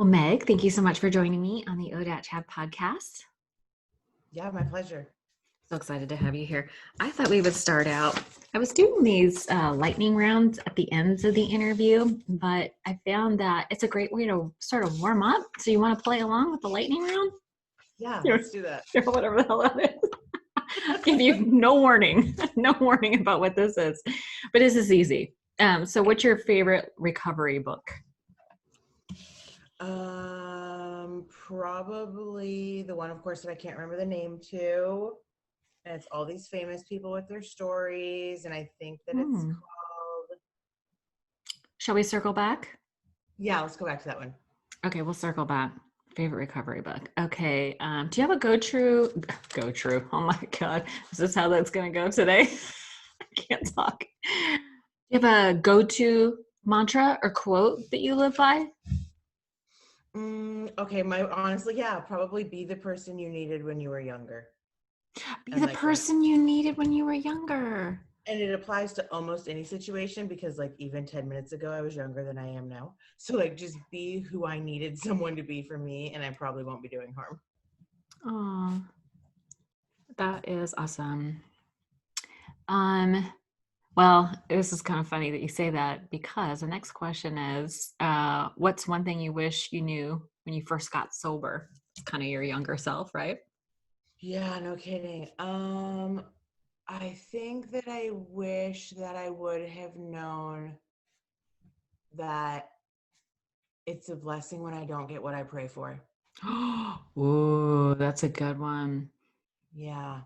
Well, Meg, thank you so much for joining me on the Untitled Chapter podcast. Yeah, my pleasure. So excited to have you here. I thought we would start out. I was doing these lightning rounds at the ends of the interview, but I found that it's a great way to sort of warm up. So you want to play along with the lightning round? Yeah, Sure, let's do that. sure, whatever the hell that is. Give you no warning, no warning about what this is, but this is easy. So what's your favorite recovery book? Probably the one, of course, that I can't remember the name to. And it's all these famous people with their stories, and I think that it's called. Shall we circle back? Yeah, let's go back to that one. Okay, we'll circle back. Favorite recovery book. Okay. Do you have a go true? Oh my God. Is this how that's going to go today? I can't talk. Do you have a go-to mantra or quote that you live by? Okay, honestly, yeah, probably be the person you needed when you were younger. Be And the like when person you needed when you were younger. and it applies to almost any situation because like even 10 minutes ago I was younger than I am now. So like just be who I needed someone to be for me, and I probably won't be doing harm. Oh, that is awesome. Um, well, this is kind of funny that you say that because the next question is, what's one thing you wish you knew when you first got sober? It's kind of your younger self, right? Yeah, no kidding. I think that I wish that I would have known that it's a blessing when I don't get what I pray for. Ooh, that's a good one. Yeah.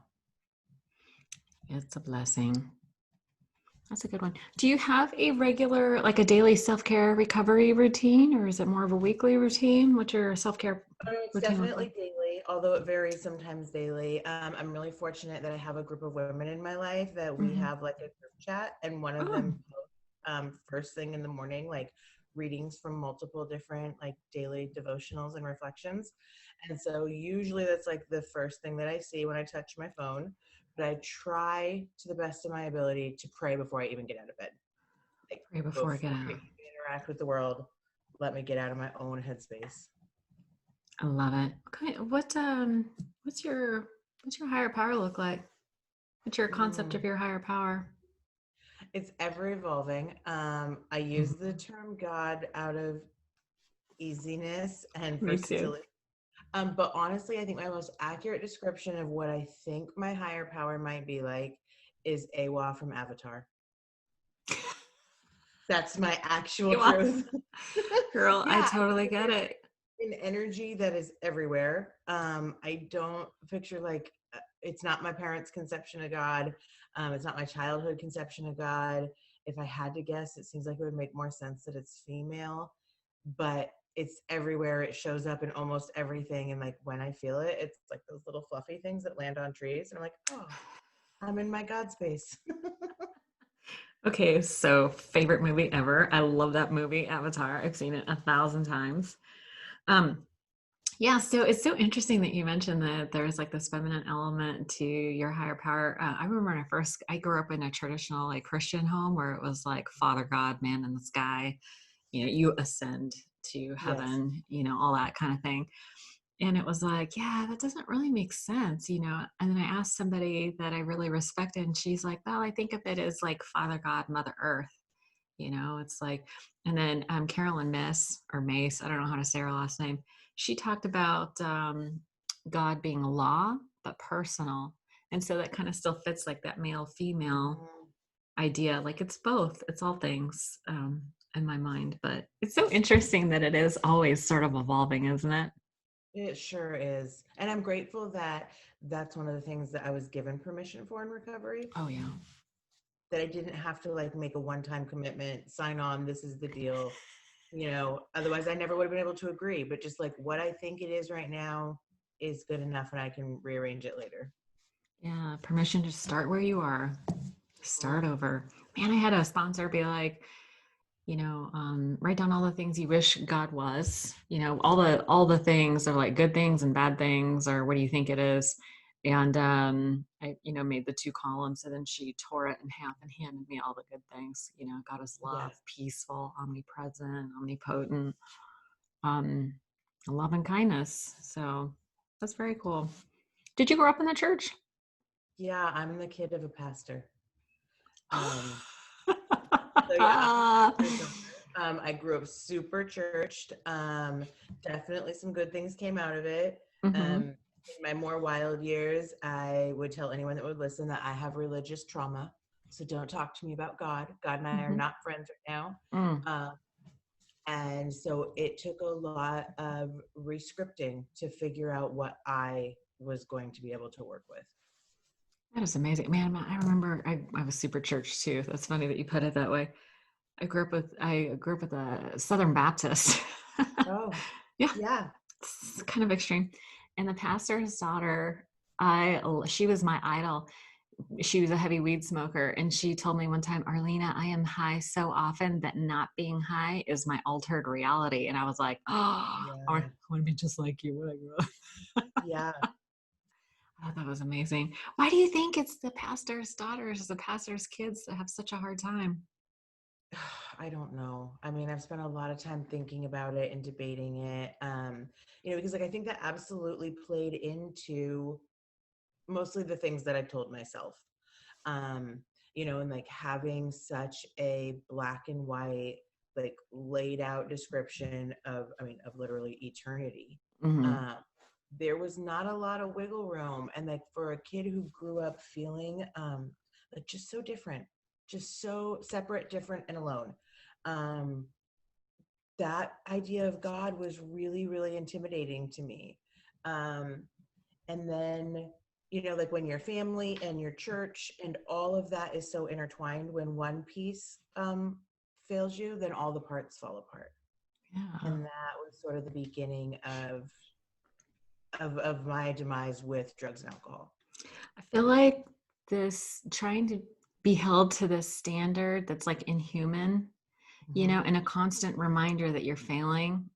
It's a blessing. That's a good one. Do you have a regular, like a daily self-care recovery routine, or is it more of a weekly routine? What's your self-care It's routine look like? definitely daily, although it varies sometimes daily. I'm really fortunate that I have a group of women in my life that we Hmm. have like a group chat, and one of Oh, them first thing in the morning, like readings from multiple different like daily devotionals and reflections. And so usually that's like the first thing that I see when I touch my phone. But I try to the best of my ability to pray before I even get out of bed. Like pray before I get before I out. even interact with the world, let me get out of my own headspace. I love it. Okay, what's your higher power look like? What's your concept of Mm. your higher power? It's ever evolving. I use the Mhm. term God out of easiness and Me too. versatility. But honestly, I think my most accurate description of what I think my higher power might be like is Awa from Avatar. That's my actual You are. truth. Girl, I Yeah, I totally think get there's it. an energy that is everywhere. I don't picture like it's not my parents' conception of God. It's not my childhood conception of God. If I had to guess, it seems like it would make more sense that it's female, but it's everywhere. It shows up in almost everything. And like when I feel it, it's like those little fluffy things that land on trees. And I'm like, oh, I'm in my God space. Okay, so favorite movie ever. I love that movie, Avatar. I've seen it 1,000 times. Um, yeah, so it's so interesting that you mentioned that there's like this feminine element to your higher power. I remember when I grew up in a traditional like Christian home where it was like Father God, man in the sky, you ascend to Yes. heaven, all that kind of thing. And it was like, yeah, that doesn't really make sense. And then I asked somebody that I really respected, and she's like, well, I think of it as like Father God, Mother Earth. It's like, and then Carolyn Mace, I don't know how to say her last name. She talked about God being law, but personal. And so that kind of still fits like that male female Mhm. idea. Like it's both, it's all things in my mind. But it's so interesting that it is always sort of evolving, isn't it? It sure is. And I'm grateful that that's one of the things that I was given permission for in recovery, Oh, yeah. that I didn't have to like make a one-time commitment, sign on, this is the deal. Otherwise I never would have been able to agree. But just like what I think it is right now is good enough, and I can rearrange it later. Yeah. Permission to start where you are, start Mhm. over. Man, I had a sponsor be like, write down all the things you wish God was, all the things are like good things and bad things, or what do you think it is? And I, made the two columns, and then she tore it in half and handed me all the good things. God is love, Yes. peaceful, omnipresent, omnipotent. Um, love and kindness. So that's very cool. Did you grow up in the church? Yeah, I'm the kid of a pastor. Um, so yeah, I'm a pastor's daughter. I grew up super churched. Definitely some good things came out of it. Hmm. In my more wild years, I would tell anyone that would listen that I have religious trauma. So don't talk to me about God. God and I are Hmm. not friends right now. Mm. Um, and so it took a lot of rescripting to figure out what I was going to be able to work with. That is amazing, man. I remember I was super church too. That's funny that you put it that way. I grew up with a Southern Baptist. Oh, Yeah, yeah. it's kind of extreme. And the pastor's daughter, she was my idol. She was a heavy weed smoker, and she told me one time, Arlena, I am high so often that not being high is my altered reality. And I was like, oh, I Yeah. want to be just like you when I grow up. Yeah. I thought that was amazing. Why do you think it's the pastor's daughters, the pastor's kids that have such a hard time? I don't know. I mean, I've spent a lot of time thinking about it and debating it. Because like I think that absolutely played into mostly the things that I told myself. Um, and like having such a black and white, like laid out description of, I mean, of literally eternity. Hmm. Um, there was not a lot of wiggle room. And like for a kid who grew up feeling like just so different, just so separate, different, and alone. Um, that idea of God was really, really intimidating to me. Um, and then, like when your family and your church and all of that is so intertwined, when one piece fails you, then all the parts fall apart. Yeah. And that was sort of the beginning of my demise with drugs and alcohol. I feel like this trying to be held to this standard that's like inhuman, Hmm. and a constant reminder that you're failing,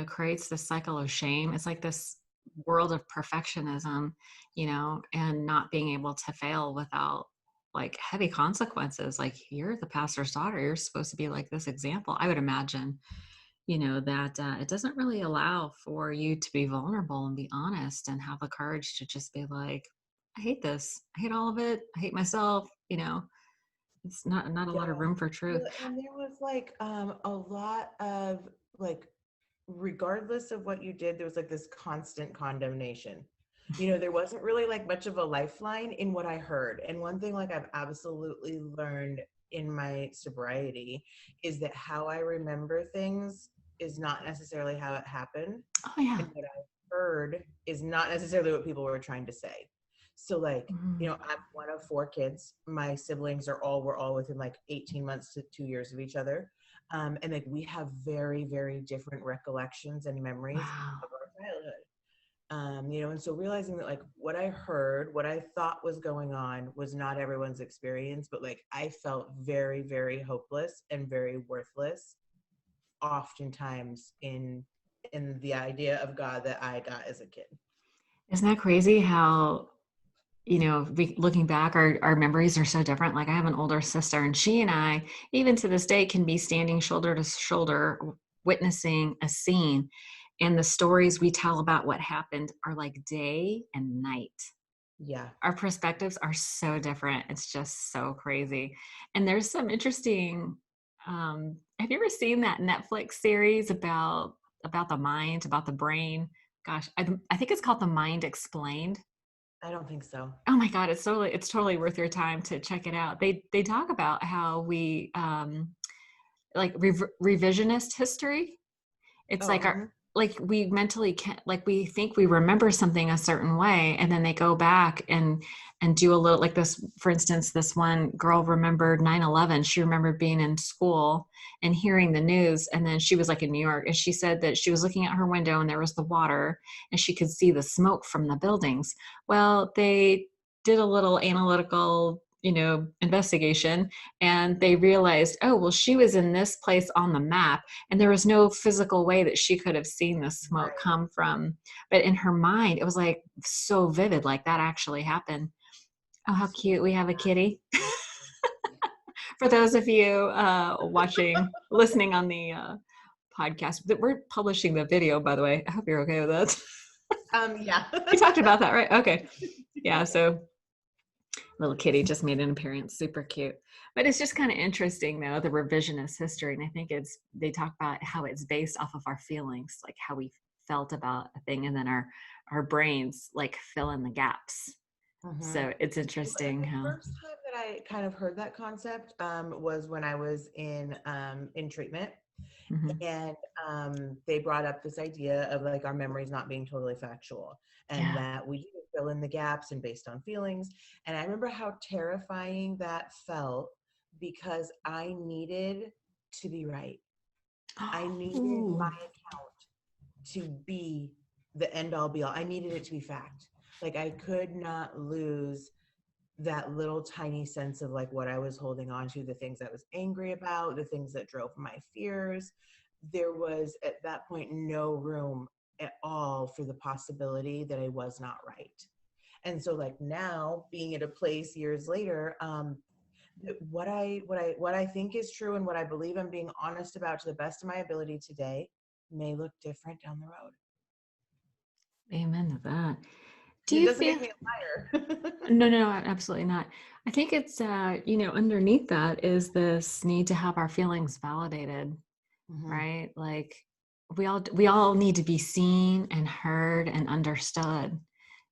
creates this cycle of shame. It's like this world of perfectionism, and not being able to fail without like heavy consequences. Like, you're the pastor's daughter. You're supposed to be like this example. I would imagine, that it doesn't really allow for you to be vulnerable and be honest and have the courage to just be like, I hate this. I hate all of it. I hate myself. It's not a Yeah. lot of room for truth. Well, and there was like a lot of like regardless of what you did, there was like this constant condemnation. There wasn't really like much of a lifeline in what I heard. And one thing like I've absolutely learned in my sobriety is that how I remember things is not necessarily how it happened. Oh yeah. And what I heard is not necessarily what people were trying to say. So like, Mhm. I'm one of four kids. My siblings were all within like 18 months to 2 years of each other. And like we have very, very different recollections and memories Wow. of our childhood. And so realizing that like what I heard, what I thought was going on was not everyone's experience, but like I felt very, very hopeless and very worthless oftentimes in the idea of God that I got as a kid. Isn't that crazy how, looking back, our memories are so different. Like, I have an older sister, and she and I, even to this day, can be standing shoulder to shoulder witnessing a scene. And the stories we tell about what happened are like day and night. Yeah. Our perspectives are so different. It's just so crazy. And there's some interesting, have you ever seen that Netflix series about the mind, about the brain? Gosh, I think it's called The Mind Explained. I don't think so. Oh my God, it's totally worth your time to check it out. They talk about how we like revisionist history. It's Oh, like our mhm. like we mentally can, like, we think we remember something a certain way, and then they go back and do a little, like, this. For instance, this one girl remembered 9/11. She remembered being in school and hearing the news, and then she was like in New York, and she said that she was looking out her window and there was the water, and she could see the smoke from the buildings. Well, they did a little analytical, investigation, and they realized, oh well, she was in this place on the map, and there was no physical way that she could have seen the smoke Right. come from, but in her mind it was like so vivid, like that actually happened. Oh, how cute. We have a kitty. For those of you watching, listening on the podcast that we're publishing the video, by the way. I hope you're okay with that. Yeah. We talked about that, right? Okay. Yeah. So little kitty just made an appearance, super cute. But it's just kind of interesting though, the revisionist history. And I think they talk about how it's based off of our feelings, like how we felt about a thing, and then our brains like fill in the gaps. Hmm. So it's The interesting how. first time that I kind of heard that concept was when I was in treatment, Mhm. and they brought up this idea of like our memories not being totally factual, and Yeah. that we fill in the gaps and based on feelings. And I remember how terrifying that felt because I needed to be right. I needed my Ooh. account to be the end all be all. I needed it to be fact. Like I could not lose that little tiny sense of like what I was holding on to, the things I was angry about, the things that drove my fears. There was at that point no room at all for the possibility that I was not right. And so like now being at a place years later, what I think is true and what I believe I'm being honest about to the best of my ability today may look different down the road. Amen to that. Do And it you doesn't feel? make me a liar. No, no, no, absolutely not. I think it's underneath that is this need to have our feelings validated, Hmm. right? Like we all need to be seen and heard and understood,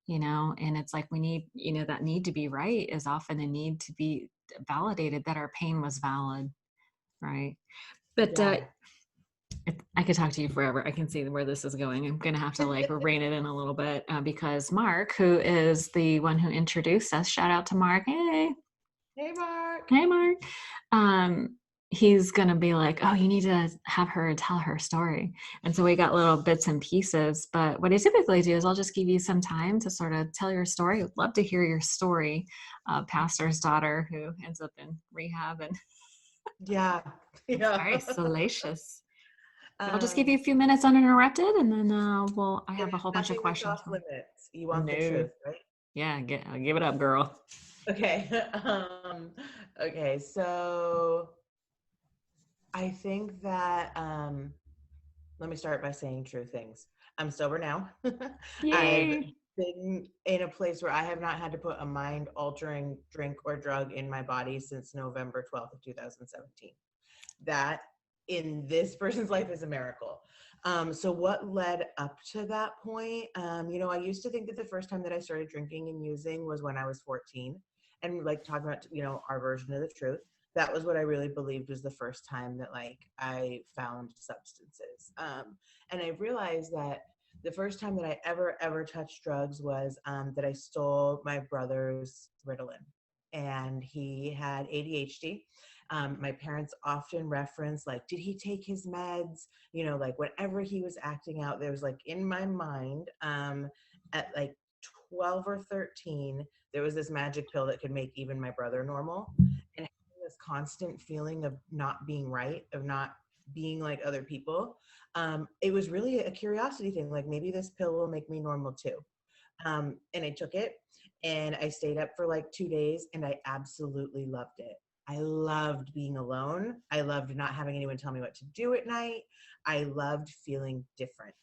and it's like we need, that need to be right is often a need to be validated that our pain was valid, right? But Yeah. I could talk to you forever. I can see where this is going. I'm going to have to like rein it in a little bit because Mark, who is the one who introduced us, shout out to Mark. Hey, Hey, Mark. hey, Mark. Um, he's going to be like, oh, you need to have her tell her story. And so we got little bits and pieces. But what I typically do is I'll just give you some time to sort of tell your story. Would love to hear your story. Pastor's daughter who ends up in rehab and Yeah. it's Yeah. very salacious. But I'll just give you um, a few minutes uninterrupted, and then I and have a there's whole bunch of nothing that's questions off for you. limits. You want the No. truth, right? Yeah, give it up, girl. Okay. Okay. So I think that let me start by saying true things. I'm sober now. I've Yay. been in a place where I have not had to put a mind altering drink or drug in my body since November 12th of 2017. That in this person's life is a miracle. So what led up to that point? I used to think that the first time that I started drinking and using was when I was 14, and like talking about, our version of the truth. That was what I really believed was the first time that like I found substances. And I realized that the first time that I ever touched drugs was that I stole my brother's Ritalin, and he had ADHD. My parents often reference like, did he take his meds? Like whenever he was acting out, there was like in my mind, at like 12 or 13, there was this magic pill that could make even my brother normal. And having this constant feeling of not being right, of not being like other people, it was really a curiosity thing. Like maybe this pill will make me normal too. And I took it and I stayed up for like 2 days and I absolutely loved it. I loved being alone. I loved not having anyone tell me what to do at night. I loved feeling different.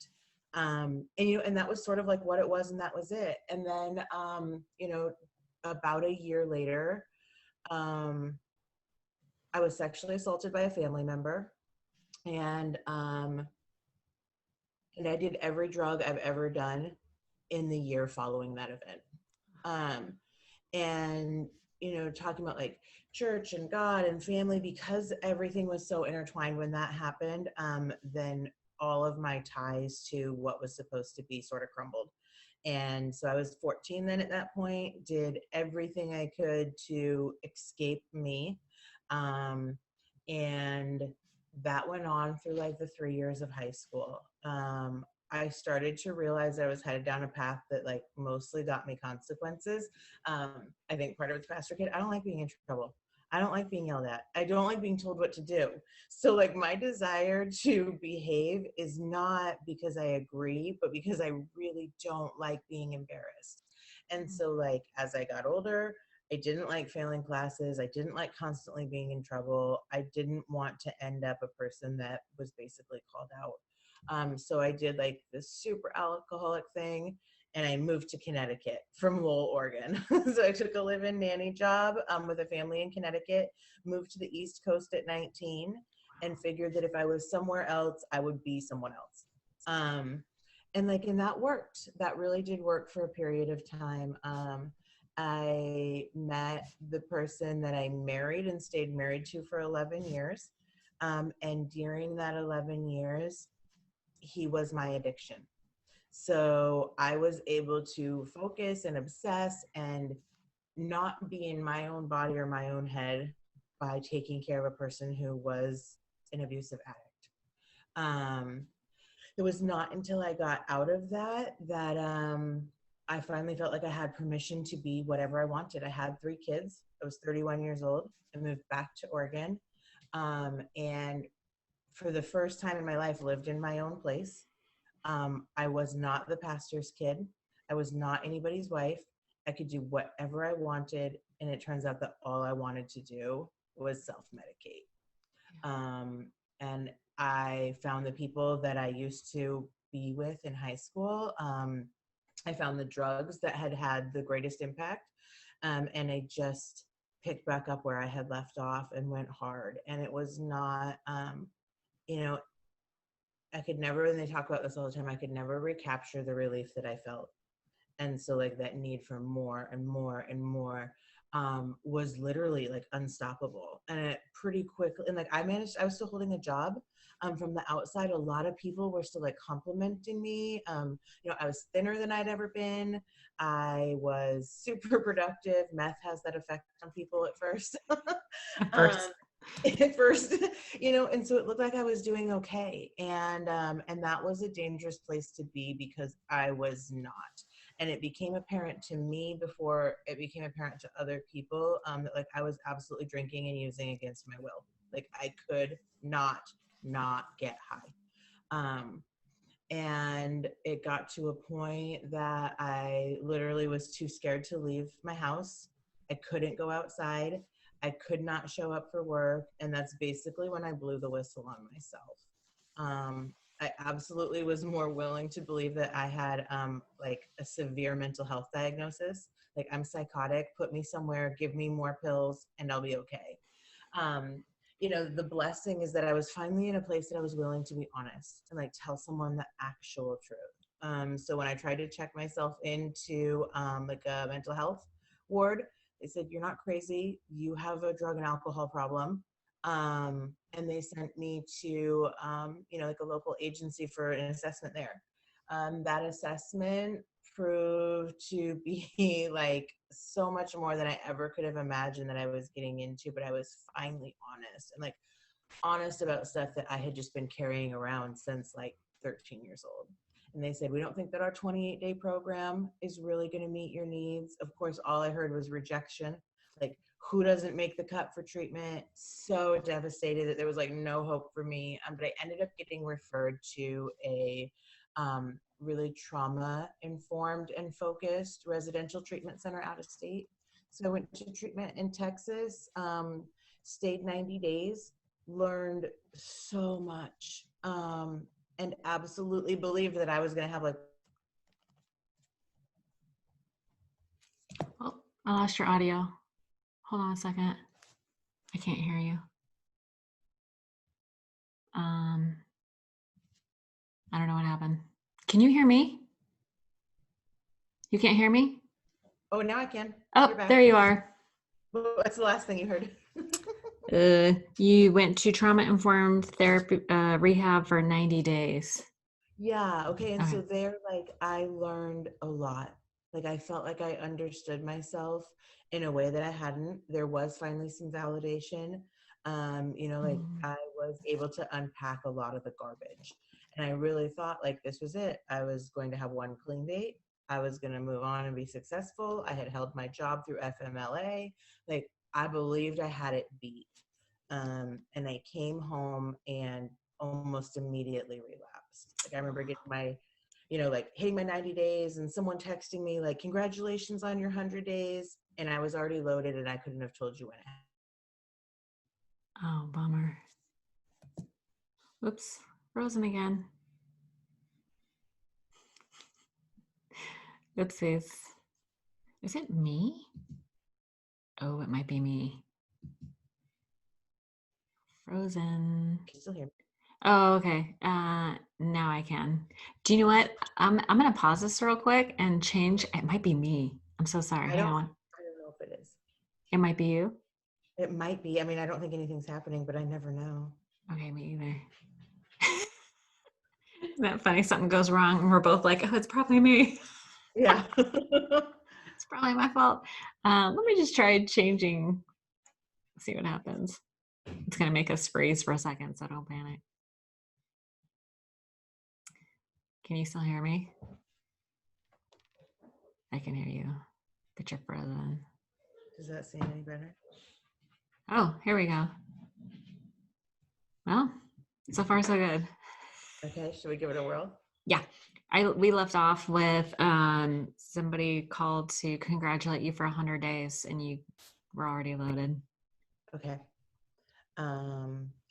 And that was sort of like what it was, and that was it. And then, about a year later, um, I was sexually assaulted by a family member, and I did every drug I've ever done in the year following that event. Um, and talking about like church and God and family, because everything was so intertwined when that happened, then all of my ties to what was supposed to be sort of crumbled. And so I was 14 then at that point, did everything I could to escape me. um, and that went on through like the 3 years of high school. I started to realize I was headed down a path that like mostly got me consequences. I think part of it's pastor kid. I don't like being in trouble. I don't like being yelled at. I don't like being told what to do. So like my desire to behave is not because I agree, but because I really don't like being embarrassed. And so like as I got older, I didn't like failing classes. I didn't like constantly being in trouble. I didn't want to end up a person that was basically called out. So I did like this super alcoholic thing, and I moved to Connecticut from Lowell, Oregon. So I took a live-in nanny job with a family in Connecticut, moved to the East Coast at 19, and figured that if I was somewhere else, I would be someone else. And that worked. That really did work for a period of time. I met the person that I married and stayed married to for 11 years. And during that 11 years, he was my addiction. So I was able to focus and obsess and not be in my own body or my own head by taking care of a person who was an abusive addict. Um, it was not until I got out of that I finally felt like I had permission to be whatever I wanted. I had 3 kids. I was 31 years old. I moved back to Oregon. And for the first time in my life, lived in my own place. I was not the pastor's kid. I was not anybody's wife. I could do whatever I wanted. And it turns out that all I wanted to do was self-medicate. And I found the people that I used to be with in high school. I found the drugs that had the greatest impact. And I just picked back up where I had left off and went hard. And it was not, you know, I could never, and they talk about this all the time, I could never recapture the relief that I felt. And so like that need for more and more and more was literally like unstoppable. And it pretty quickly, and like I was still holding a job. From the outside, a lot of people were still like complimenting me. I was thinner than I'd ever been. I was super productive. Meth has that effect on people at first. At um, first. at first, and so it looked like I was doing okay. And that was a dangerous place to be because I was not. And it became apparent to me before it became apparent to other people that like I was absolutely drinking and using against my will. Like I could not get high. And it got to a point that I literally was too scared to leave my house. I couldn't go outside. I could not show up for work. And that's basically when I blew the whistle on myself. I absolutely was more willing to believe that I had like a severe mental health diagnosis. Like I'm psychotic, put me somewhere, give me more pills, and I'll be okay. Um, the blessing is that I was finally in a place that I was willing to be honest and like tell someone the actual truth. So when I tried to check myself into like a mental health ward, they said, "You're not crazy. You have a drug and alcohol problem." And they sent me to, like a local agency for an assessment there. That assessment proved to be like so much more than I ever could have imagined that I was getting into, but I was finally honest and like honest about stuff that I had just been carrying around since like 13 years old. And they said, "We don't think that our 28-day program is really going to meet your needs." Of course, all I heard was rejection. Like, who doesn't make the cut for treatment? So devastated that there was like no hope for me. But I ended up getting referred to a really trauma informed and focused residential treatment center out of state. So I went to treatment in Texas, stayed 90 days, learned so much, and absolutely believed that I was going to have like. Oh, I lost your audio. Hold on a second. I can't hear you. Um, I don't know what happened. Can you hear me? You can't hear me? Oh, now I can. You're Oh, back. there you are. What's the last thing you heard? You went to trauma-informed therapy rehab for 90 days. Yeah. Okay. And Okay. so there, like, I learned a lot. Like, I felt like I understood myself in a way that I hadn't. There was finally some validation. Like Mm. I was able to unpack a lot of the garbage. And I really thought like this was it. I was going to have one clean date. I was going to move on and be successful. I had held my job through FMLA. Like, I believed I had it beat. And I came home and almost immediately relapsed. Like I remember getting my, like hitting my 90 days and someone texting me like, "Congratulations on your 100 days." and I was already loaded, and I couldn't have told you when it happened. Oh, bummer. Whoops, frozen again. Oopsies. Is it me? Oh, it might be me. Frozen. Can you still hear me? Oh, okay. Now I can. Do you know what? I'm gonna pause this real quick and change. It might be me. I'm so sorry. I Hang don't on. I don't know if it is. It might be you. It might be. I mean, I don't think anything's happening, but I never know. Okay, me either. Isn't that funny? Something goes wrong, and we're both like, "Oh, it's probably me. Yeah. It's probably my fault." Let me just try changing. See what happens. It's gonna make us freeze for a second, so don't panic. Can you still hear me? I can hear you, but you're frozen. Does that seem any better? Oh, here we go. Well, so far so good. Okay, should we give it a whirl? Yeah. We left off with somebody called to congratulate you for 100 days and you were already loaded. Okay.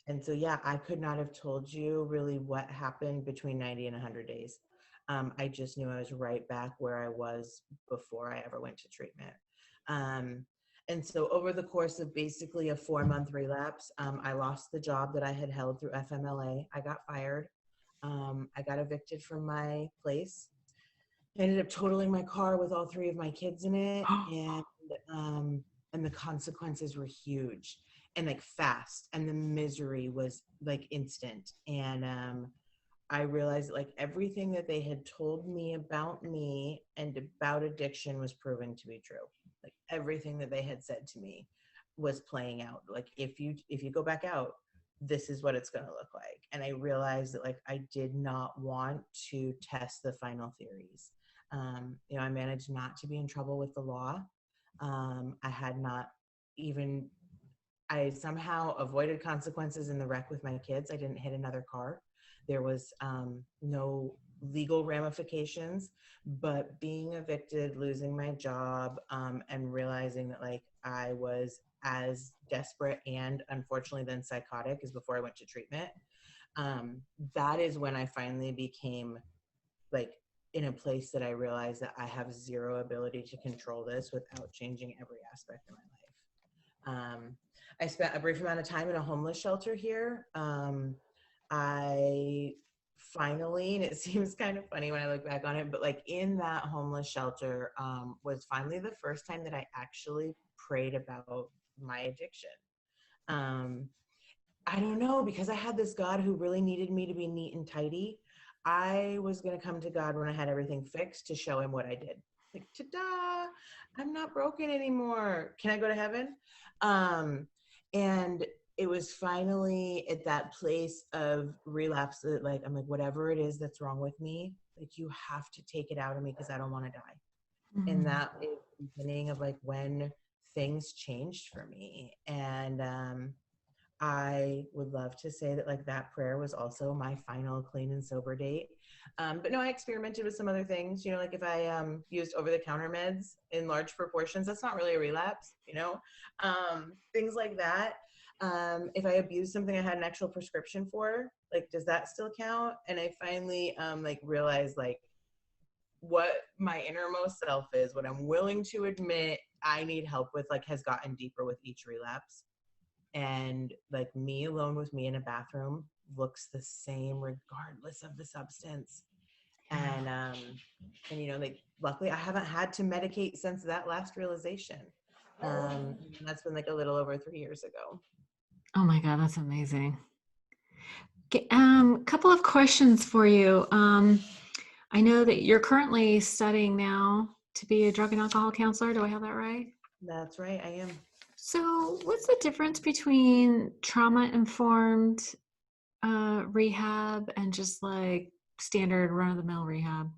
And so, yeah, I could not have told you really what happened between 90 and 100 days. I just knew I was right back where I was before I ever went to treatment. Um, and so, over the course of basically a 4-month relapse, I lost the job that I had held through FMLA. I got fired. I got evicted from my place. I ended up totaling my car with all 3 of my kids in it, um, and the consequences were huge and like fast, and the misery was like instant. And I realized like everything that they had told me about me and about addiction was proven to be true. Like everything that they had said to me was playing out. Like if you go back out, this is what it's going to look like. And I realized that like I did not want to test the final theories. I managed not to be in trouble with the law. I had not even, I somehow avoided consequences in the wreck with my kids. I didn't hit another car. There was no legal ramifications, but being evicted, losing my job, and realizing that like I was as desperate and unfortunately then psychotic as before I went to treatment, that is when I finally became like in a place that I realized that I have zero ability to control this without changing every aspect of my life. I spent a brief amount of time in a homeless shelter here. I finally, and it seems kind of funny when I look back on it, but like in that homeless shelter was finally the first time that I actually prayed about my addiction. Um, I don't know, because I had this God who really needed me to be neat and tidy. I was going to come to God when I had everything fixed to show him what I did. Like, ta-da, I'm not broken anymore. Can I go to heaven? Um, and it was finally at that place of relapse that like, I'm like, whatever it is that's wrong with me, like you have to take it out of me because I don't want to die. And Mhm. that is the beginning of like when things changed for me. And I would love to say that like that prayer was also my final clean and sober date. But no, I experimented with some other things, like if I used over the counter meds in large proportions, that's not really a relapse, things like that. If I abused something I had an actual prescription for, like, does that still count? And I finally like realized like what my innermost self is, what I'm willing to admit I need help with, like has gotten deeper with each relapse. And like me alone with me in a bathroom looks the same regardless of the substance. Yeah. And like luckily I haven't had to medicate since that last realization. And that's been like a little over 3 years ago. Oh my God, that's amazing. Okay, couple of questions for you. I know that you're currently studying now to be a drug and alcohol counselor. Do I have that right? That's right, I am. So, what's the difference between trauma informed rehab and just like standard run of the mill rehab?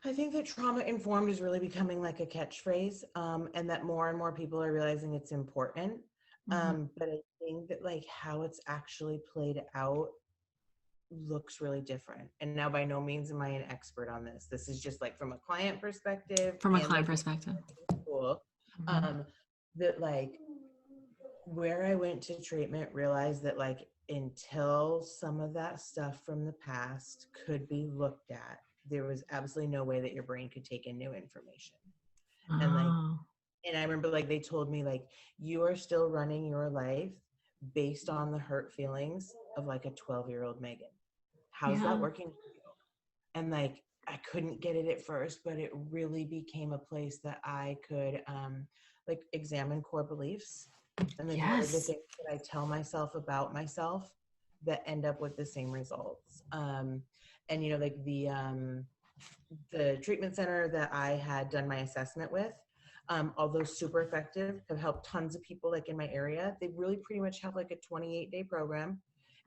I think that trauma informed is really becoming like a catchphrase, and that more and more people are realizing it's important. Hmm. But I think that like how it's actually played out looks really different. And now by no means am I an expert on this. This is just like from a client perspective From a and client like what perspective. school. Hmm. Um, that like where I went to treatment realized that like until some of that stuff from the past could be looked at, there was absolutely no way that your brain could take in new information. And like, Oh, and I remember like they told me like you are still running your life based on the hurt feelings of like a 12-year-old Megan. How's that yeah. working for you? And like I couldn't get it at first, but it really became a place that I could like examine core beliefs and like what are the Yes. things that I tell myself about myself that end up with the same results. And you know, like the treatment center that I had done my assessment with, although super effective, have helped tons of people like in my area. They really pretty much have like a 28-day program.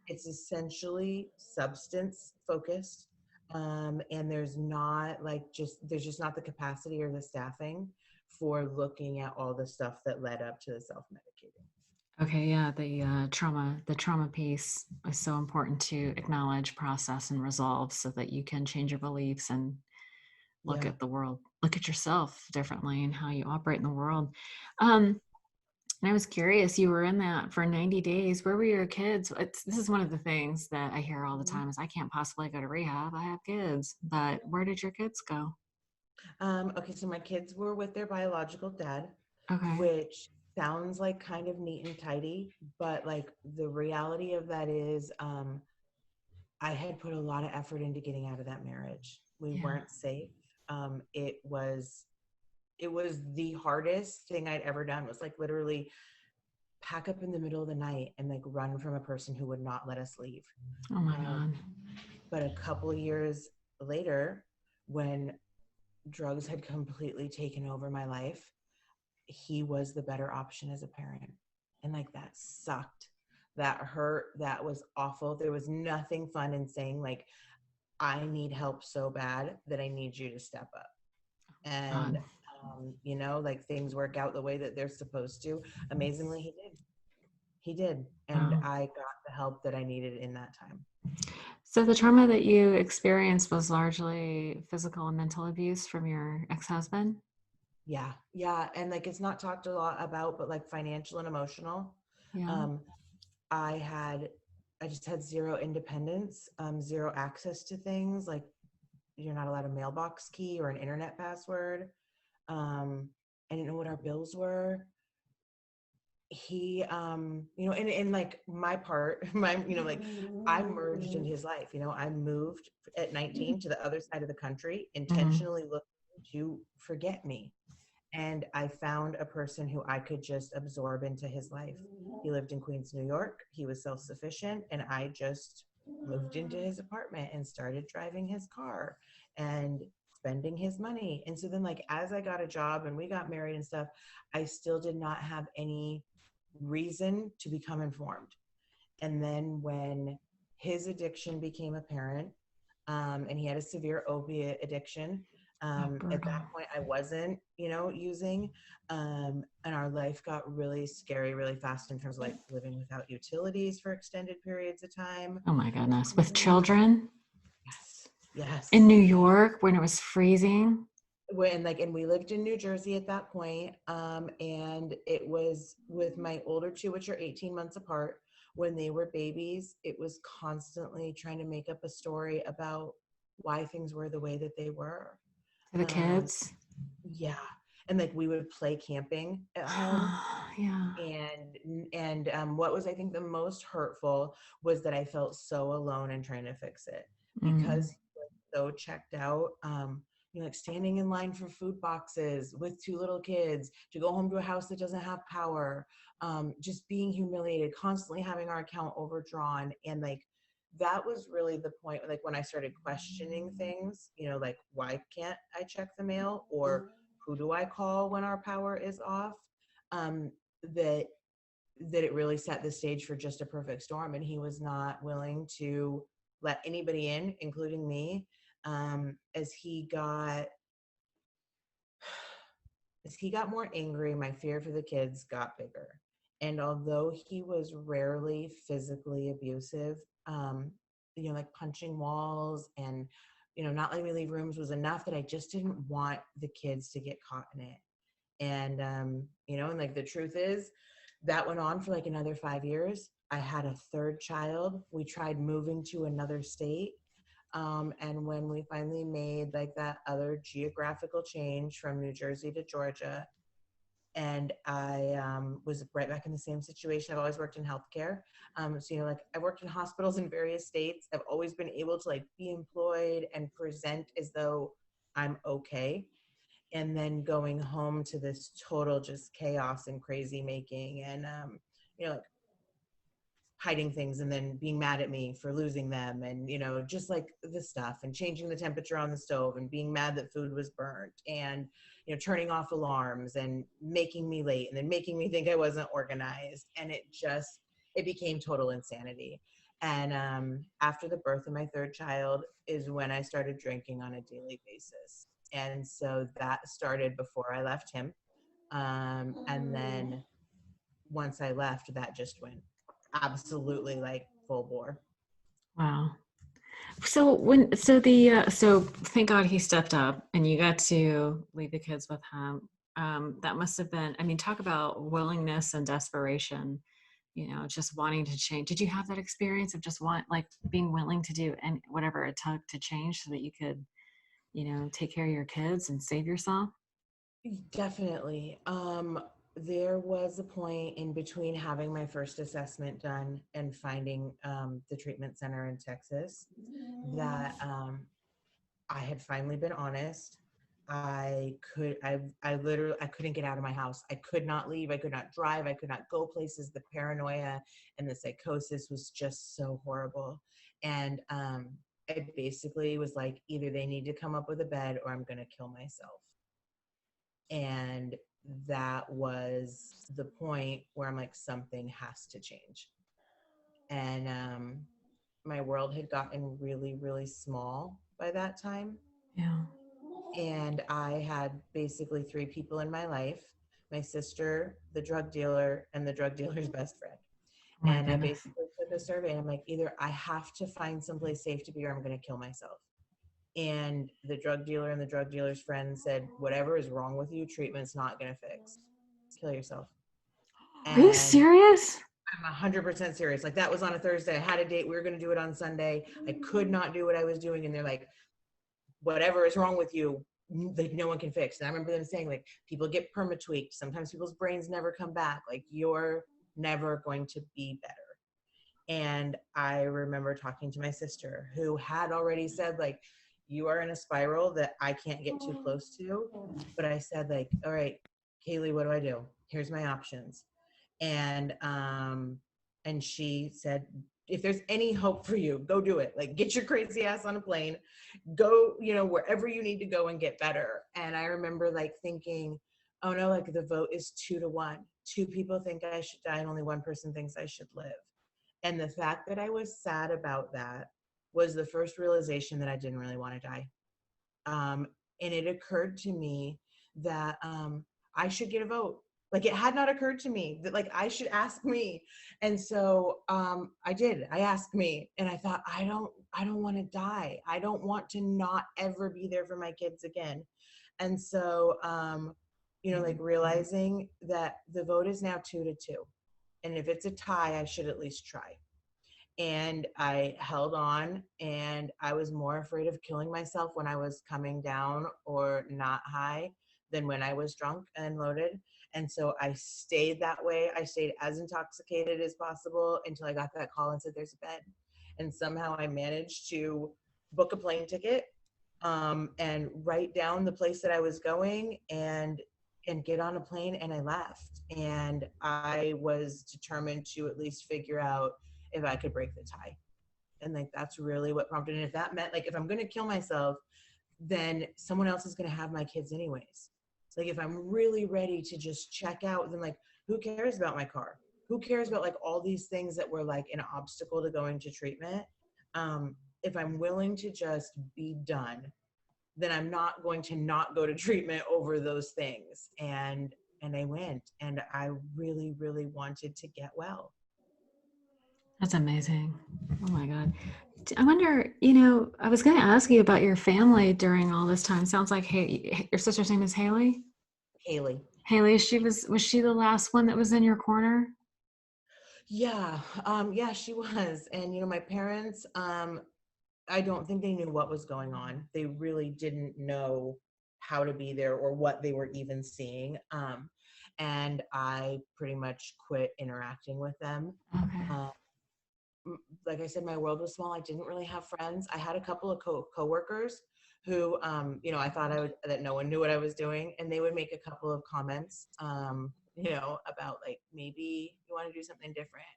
It's essentially substance focused. And there's just not the capacity or the staffing for looking at all the stuff that led up to the self-medicating. Okay, yeah, the trauma piece is so important to acknowledge, process, and resolve so that you can change your beliefs and look Yeah. at the world, look at yourself differently and how you operate in the world. Um, and I was curious, you were in that for 90 days. Where were your kids? This is one of the things that I hear all the Mhm. time is I can't possibly go to rehab. I have kids. But where did your kids go? Okay, so my kids were with their biological dad, Okay. which sounds like kind of neat and tidy, but like the reality of that is I had put a lot of effort into getting out of that marriage. We Yeah. weren't safe. Um, it was it was the hardest thing I'd ever done was like literally pack up in the middle of the night and like run from a person who would not let us leave. Oh my Um, God. but a couple of years later, when drugs had completely taken over my life, he was the better option as a parent. And like that sucked. That hurt. That was awful. There was nothing fun in saying, like, I need help so bad that I need you to step up. And, God. you know, like things work out the way that they're supposed to. Amazingly, he did. He did. And Wow. I got the help that I needed in that time. So the trauma that you experienced was largely physical and mental abuse from your ex-husband? Yeah. Yeah. And like it's not talked a lot about, but like financial and emotional. Yeah. Um, I had, I just had zero independence, zero access to things. Like you're not allowed a mailbox key or an internet password. Um, I didn't know what our bills were. He, you know, and like my part, my, you know, like I merged in his life. You know, I moved at 19 to the other side of the country, Mhm. intentionally looking to forget me. And I found a person who I could just absorb into his life. He lived in Queens, New York. He was self sufficient. And I just moved into his apartment and started driving his car and spending his money. And so then, like, as I got a job and we got married and stuff, I still did not have any reason to become informed. And then when his addiction became apparent, and he had a severe opiate addiction. Oh, At that brutal. point, I wasn't, you know, using, and our life got really scary really fast in terms of like living without utilities for extended periods of time. Oh my goodness. With children Yes, in yes. New York when it was freezing. When like, and we lived in New Jersey at that point, and it was with my older two, which are 18 months apart. When they were babies, it was constantly trying to make up a story about why things were the way that they were. To the Um, kids. yeah, and like we would play camping at home, Yeah. and what was I think the most hurtful was that I felt so alone in trying to fix it Mm. because he was so checked out. You know, like standing in line for food boxes with two little kids to go home to a house that doesn't have power, just being humiliated, constantly having our account overdrawn, and like that was really the point. Like when I started questioning things, you know, like why can't I check the mail or who do I call when our power is off? Um, that that it really set the stage for just a perfect storm, and he was not willing to let anybody in, including me. As he got more angry, my fear for the kids got bigger. And although he was rarely physically abusive, like punching walls and, not letting me leave rooms was enough that I just didn't want the kids to get caught in it. And, and like the truth is, that went on for like another 5 years. I had a third child. We tried moving to another state. And when we finally made like that other geographical change from New Jersey to Georgia, and I was right back in the same situation. I've always worked in healthcare. So, like I've worked in hospitals in various states. I've always been able to like be employed and present as though I'm okay. And then going home to this total just chaos and crazy making and, like hiding things and then being mad at me for losing them and just like the stuff and changing the temperature on the stove and being mad that food was burnt and turning off alarms and making me late and then making me think I wasn't organized, and it became total insanity. And after the birth of my third child is when I started drinking on a daily basis, and so that started before I left him. And then once I left, that just went absolutely like full bore. Wow. So thank God he stepped up and you got to leave the kids with him. That must have been, I mean, talk about willingness and desperation, just wanting to change. Did you have that experience of just like being willing to do and whatever it took to change so that you could, take care of your kids and save yourself? Definitely. There was a point in between having my first assessment done and finding the treatment center in Texas that I had finally been honest. I literally, I couldn't get out of my house. I could not leave. I could not drive. I could not go places. The paranoia and the psychosis was just so horrible. And I basically was like, either they need to come up with a bed or I'm going to kill myself. And that was the point where I'm like, something has to change. And my world had gotten really, really small by that time. Yeah. And I had basically three people in my life: my sister, the drug dealer, and the drug dealer's best friend. Oh my And I goodness. basically took a survey and I'm like, either I have to find someplace safe to be or I'm going to kill myself. And the drug dealer and the drug dealer's friend said, whatever is wrong with you, treatment's not going to fix. Kill yourself. Are you And serious? I'm 100% serious. Like that was on a Thursday. I had a date. We were going to do it on Sunday. I could not do what I was doing. And they're like, whatever is wrong with you, like no one can fix. And I remember them saying like, people get perma-tweaked. Sometimes people's brains never come back. Like you're never going to be better. And I remember talking to my sister who had already said like, you are in a spiral that I can't get too close to. But I said like, all right, Kaylee, what do I do? Here's my options. And and she said, if there's any hope for you, go do it. Like get your crazy ass on a plane, go, wherever you need to go and get better. And I remember like thinking, oh no, like the vote is 2-1. Two people think I should die and only one person thinks I should live. And the fact that I was sad about that was the first realization that I didn't really want to die. Um, and it occurred to me that I should get a vote. Like it had not occurred to me that like I should ask me. And so I did. I asked me, and I thought, I don't want to die. I don't want to not ever be there for my kids again. And so like realizing that the vote is now 2-2. And if it's a tie, I should at least try. And I held on, and I was more afraid of killing myself when I was coming down or not high than when I was drunk and loaded. And so I stayed that way. I stayed as intoxicated as possible until I got that call and said, there's a bed. And somehow I managed to book a plane ticket and write down the place that I was going and get on a plane, and I left. And I was determined to at least figure out if I could break the tie. And like that's really what prompted. And if that meant like if I'm gonna kill myself, then someone else is gonna have my kids anyways. Like if I'm really ready to just check out, then like who cares about my car? Who cares about like all these things that were like an obstacle to going to treatment? If I'm willing to just be done, then I'm not going to not go to treatment over those things. And I went, and I really, really wanted to get well. That's amazing. Oh my God. I wonder, I was going to ask you about your family during all this time. Sounds like, hey, your sister's name is Haley. Haley. Haley, was she the last one that was in your corner? Yeah, yeah, she was. And my parents, I don't think they knew what was going on. They really didn't know how to be there or what they were even seeing. And I pretty much quit interacting with them. Okay. Um, like I said, my world was small. I didn't really have friends. I had a couple of coworkers who, I thought that no one knew what I was doing, and they would make a couple of comments, about like maybe you want to do something different.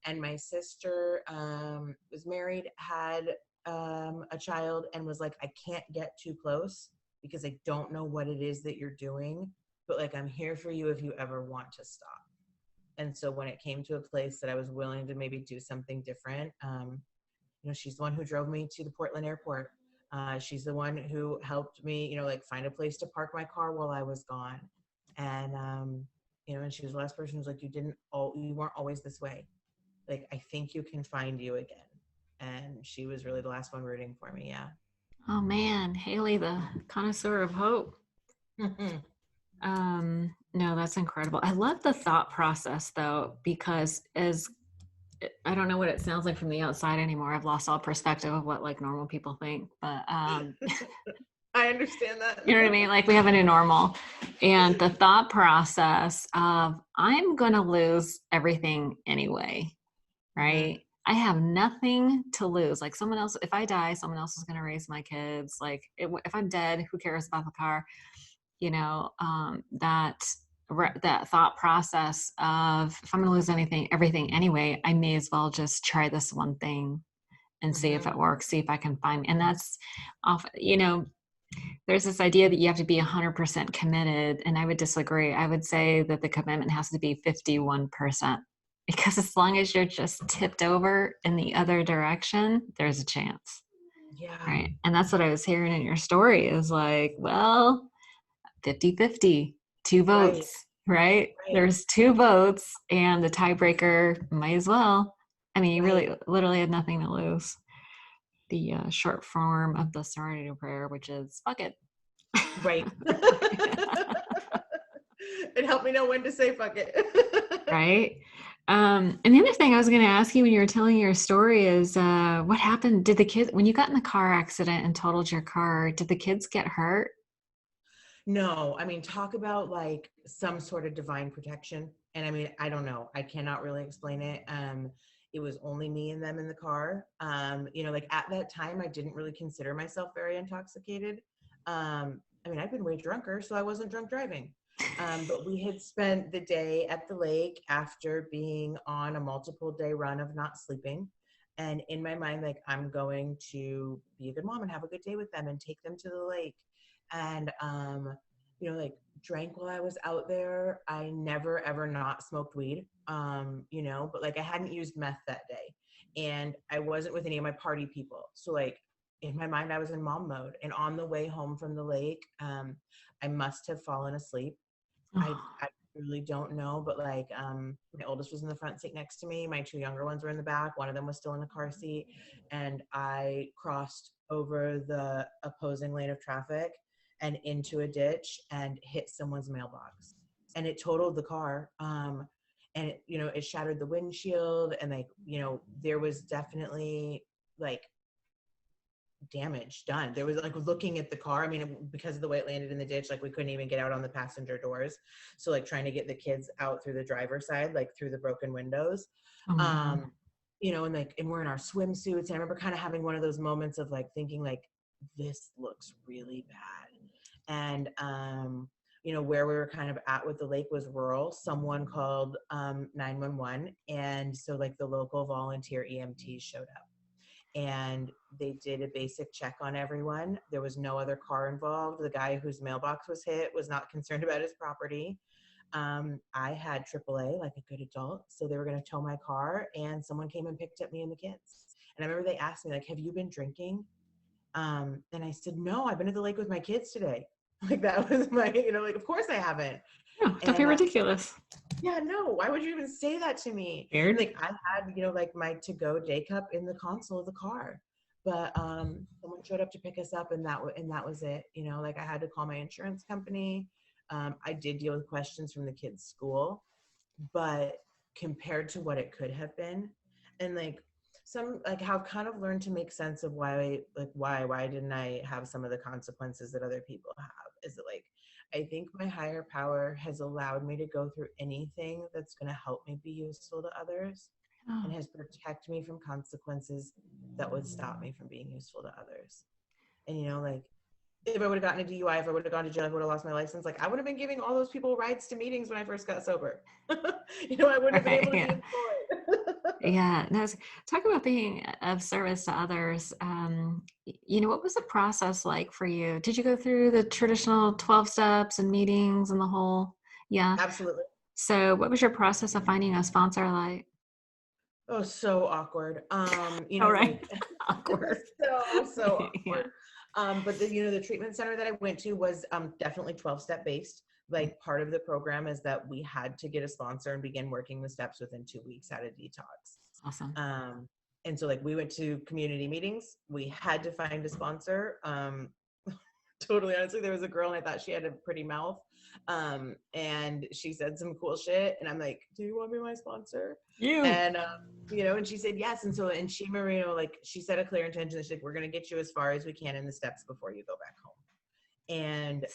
And my sister was married, had a child, and was like, I can't get too close because I don't know what it is that you're doing, but like I'm here for you if you ever want to stop. And so when it came to a place that I was willing to maybe do something different, she's the one who drove me to the Portland airport. She's the one who helped me, like find a place to park my car while I was gone. And, and she was the last person who's like, you weren't always this way. Like, I think you can find you again. And she was really the last one rooting for me. Yeah. Oh man, Haley, the connoisseur of hope. Mhm. No, that's incredible. I love the thought process though, because as I don't know what it sounds like from the outside anymore. I've lost all perspective of what like normal people think, but I understand that. you know what I mean? Like we have a new normal. And the thought process of I'm going to lose everything anyway, Hmm. right? I have nothing to lose. Like someone else, if I die, someone else is going to raise my kids. Like if I'm dead, who cares about the car? That thought process of if I'm going to lose everything anyway, I may as well just try this one thing and see if Hmm. it works, see if I can find. And that's off, there's this idea that you have to be 100% committed. And I would disagree. I would say that the commitment has to be 51%. Because as long as you're just tipped over in the other direction, there's a chance. Yeah. Right. And that's what I was hearing in your story is like, well, 50-50, two Right. votes, right? Right. There's two votes, and the tiebreaker might as well. I mean, you Right. really literally had nothing to lose. The short form of the serenity prayer, which is fuck it. Right. It helped me know when to say fuck it. Right. And the other thing I was going to ask you when you were telling your story is what happened? Did the kids, when you got in the car accident and totaled your car, did the kids get hurt? No, I mean, talk about like some sort of divine protection. And I mean, I don't know. I cannot really explain it. It was only me and them in the car. Like at that time, I didn't really consider myself very intoxicated. I mean, I've been way drunker, so I wasn't drunk driving. But we had spent the day at the lake after being on a multiple day run of not sleeping. And in my mind, like, I'm going to be a good mom and have a good day with them and take them to the lake. And like drank while I was out there. I never ever not smoked weed. But like I hadn't used meth that day. And I wasn't with any of my party people. So like in my mind I was in mom mode. And on the way home from the lake, I must have fallen asleep. I really don't know, but like my oldest was in the front seat next to me. My two younger ones were in the back. One of them was still in the car seat, and I crossed over the opposing lane of traffic and into a ditch and hit someone's mailbox, and it totaled the car. And it shattered the windshield, and like there was definitely like damage done. There was like looking at the car. I mean, because of the way it landed in the ditch, like we couldn't even get out on the passenger doors. So like trying to get the kids out through the driver's side, like through the broken windows. Oh my God. Um, and we're in our swimsuits. And I remember kind of having one of those moments of like thinking like, this looks really bad. And where we were kind of at with the lake was rural. Someone called 911. And so like the local volunteer EMTs showed up, and they did a basic check on everyone. There was no other car involved. The guy whose mailbox was hit was not concerned about his property. I had AAA like a good adult, so they were going to tow my car, and someone came and picked up me and the kids. And I remember they asked me like, have you been drinking? And I said, no, I've been at the lake with my kids today. Like that was my, like, of course I haven't. No, don't be And ridiculous. yeah, no, why would you even say that to me? And Weird. like I had, like my to-go day cup in the console of the car. But someone showed up to pick us up, and that was it. Like I had to call my insurance company. I did deal with questions from the kids' school, but compared to what it could have been, and like some like how I've kind of learned to make sense of why didn't I have some of the consequences that other people have, is that like I think my higher power has allowed me to go through anything that's going to help me be useful to others, and Oh, has protected me from consequences that would stop me from being useful to others. And like if I would have gotten a DUI, if I would have gone to jail, I would have lost my license. Like I would have been giving all those people rides to meetings when I first got sober. I wouldn't have been right. able to be Yeah. employed. Yeah. No, talk about being of service to others. What was the process like for you? Did you go through the traditional 12 steps and meetings and the whole? Yeah. Absolutely. So what was your process of finding a sponsor like? Oh, so awkward. All right. Like Awkward. so Yeah. awkward. But the treatment center that I went to was definitely 12-step based. Like part of the program is that we had to get a sponsor and begin working the steps within 2 weeks out of detox. Awesome. Um, and so like we went to community meetings. We had to find a sponsor. Totally honestly, there was a girl and I thought she had a pretty mouth. And she said some cool shit. And I'm like, do you want to be my sponsor? You. And and she said yes. And so and she Marino, like she said a clear intention that she's like, we're gonna get you as far as we can in the steps before you go back home. And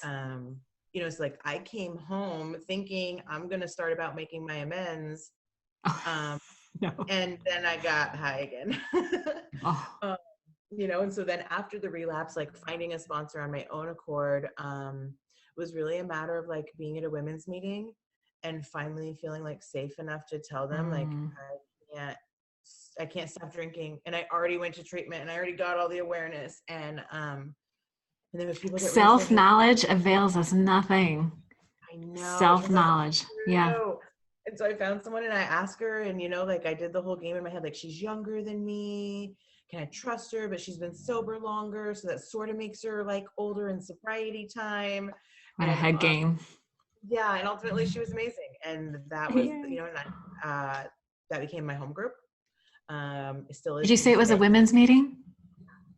it's like I came home thinking I'm gonna start about making my amends. Oh, Um, no. and then I got high again. Oh, um, and so then after the relapse, like finding a sponsor on my own accord was really a matter of like being at a women's meeting and finally feeling like safe enough to tell them like mm. can't I can't stop drinking, and I already went to treatment and I already got all the awareness, and then when people get raise their Self hand, knowledge avails us nothing. I know. Self Turns out that's knowledge. Yeah. true. And so I found someone and I asked her, and like I did the whole game in my head, like she's younger than me. Can I trust her? But she's been sober longer, so that sort of makes her like older in sobriety time. What a And head game. yeah, and ultimately she was amazing, and that was Yay. and that became my home group. It still Did is you to say it this was a day. women's meeting?